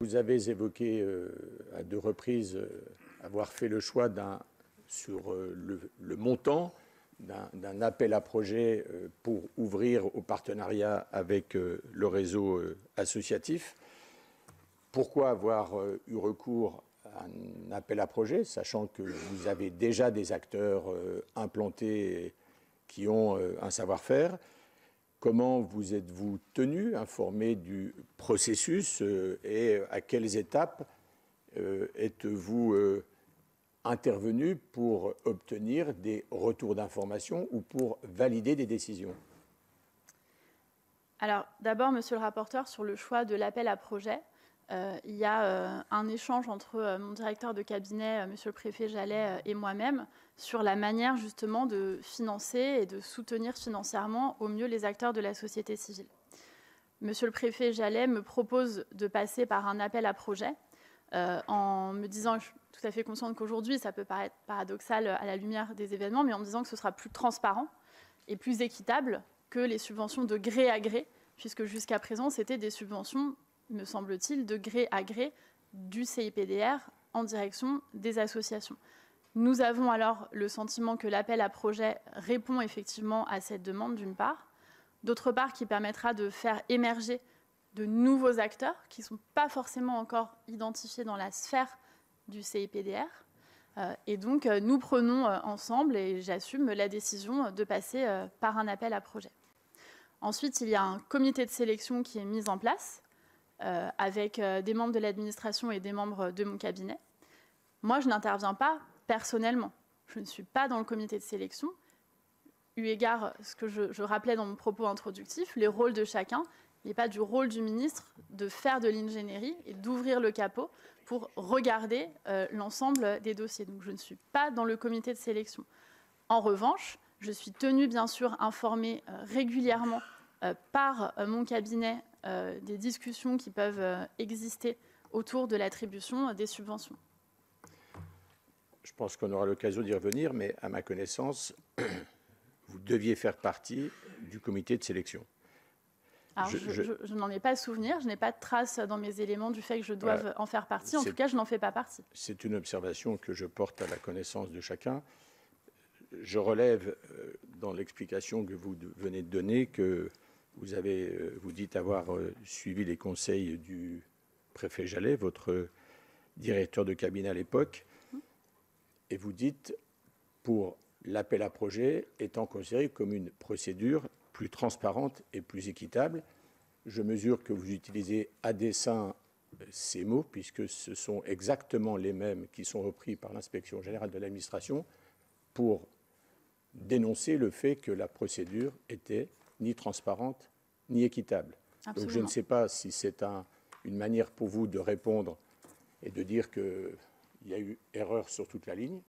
Vous avez évoqué à deux reprises avoir fait le choix sur le montant d'un appel à projet pour ouvrir au partenariat avec le réseau associatif. Pourquoi avoir eu recours à un appel à projet, sachant que vous avez déjà des acteurs implantés qui ont un savoir-faire? Comment vous êtes-vous tenu, informé du processus et à quelles étapes êtes-vous intervenu pour obtenir des retours d'informations ou pour valider des décisions? Alors d'abord, monsieur le rapporteur, sur le choix de l'appel à projet, il y a un échange entre mon directeur de cabinet, monsieur le préfet Jallet, et moi-même sur la manière justement de financer et de soutenir financièrement au mieux les acteurs de la société civile. Monsieur le préfet Jallet me propose de passer par un appel à projet en me disant, je suis tout à fait consciente qu'aujourd'hui ça peut paraître paradoxal à la lumière des événements, mais en me disant que ce sera plus transparent et plus équitable que les subventions de gré à gré, puisque jusqu'à présent c'était des subventions, me semble-t-il, de gré à gré du CIPDR en direction des associations. Nous avons alors le sentiment que l'appel à projet répond effectivement à cette demande d'une part, d'autre part qui permettra de faire émerger de nouveaux acteurs qui ne sont pas forcément encore identifiés dans la sphère du CIPDR. Et donc nous prenons ensemble, et j'assume la décision de passer par un appel à projet. Ensuite, il y a un comité de sélection qui est mis en place avec des membres de l'administration et des membres de mon cabinet. Moi, je n'interviens pas personnellement. Je ne suis pas dans le comité de sélection. Eu égard à ce que je rappelais dans mon propos introductif, les rôles de chacun, il n'est pas du rôle du ministre de faire de l'ingénierie et d'ouvrir le capot pour regarder l'ensemble des dossiers. Donc je ne suis pas dans le comité de sélection. En revanche, je suis tenue bien sûr informée régulièrement par mon cabinet des discussions qui peuvent exister autour de l'attribution des subventions. Je pense qu'on aura l'occasion d'y revenir, mais à ma connaissance, vous deviez faire partie du comité de sélection. Alors, je n'en ai pas souvenir, je n'ai pas de trace dans mes éléments du fait que je doive en faire partie. En tout cas, je n'en fais pas partie. C'est une observation que je porte à la connaissance de chacun. Je relève dans l'explication que vous venez de donner que vous dites avoir suivi les conseils du préfet Jallet, votre directeur de cabinet à l'époque, et vous dites, pour l'appel à projet étant considéré comme une procédure plus transparente et plus équitable. Je mesure que vous utilisez à dessein ces mots, puisque ce sont exactement les mêmes qui sont repris par l'Inspection générale de l'administration pour dénoncer le fait que la procédure était ni transparente ni équitable. Absolument. Donc je ne sais pas si c'est une manière pour vous de répondre et de dire qu'il y a eu erreur sur toute la ligne,